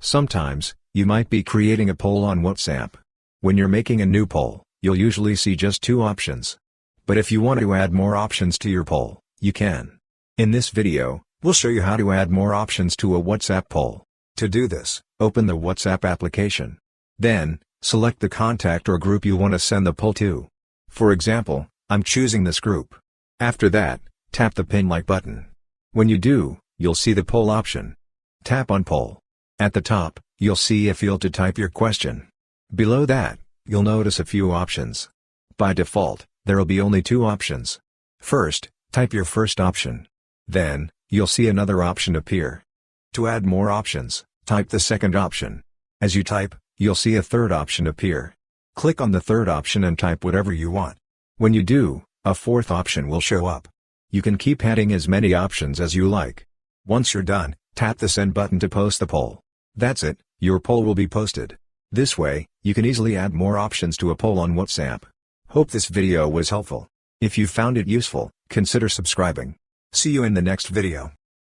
Sometimes, you might be creating a poll on WhatsApp. When you're making a new poll, you'll usually see just 2 options. But if you want to add more options to your poll, you can. In this video, we'll show you how to add more options to a WhatsApp poll. To do this, open the WhatsApp application. Then, select the contact or group you want to send the poll to. For example, I'm choosing this group. After that, tap the pin like button. When you do, you'll see the poll option. Tap on poll. At the top, you'll see a field to type your question. Below that, you'll notice a few options. By default, there'll be only 2 options. First, type your first option. Then, you'll see another option appear. To add more options, type the second option. As you type, you'll see a third option appear. Click on the third option and type whatever you want. When you do, a fourth option will show up. You can keep adding as many options as you like. Once you're done, tap the send button to post the poll. That's it, your poll will be posted. This way, you can easily add more options to a poll on WhatsApp. Hope this video was helpful. If you found it useful, consider subscribing. See you in the next video.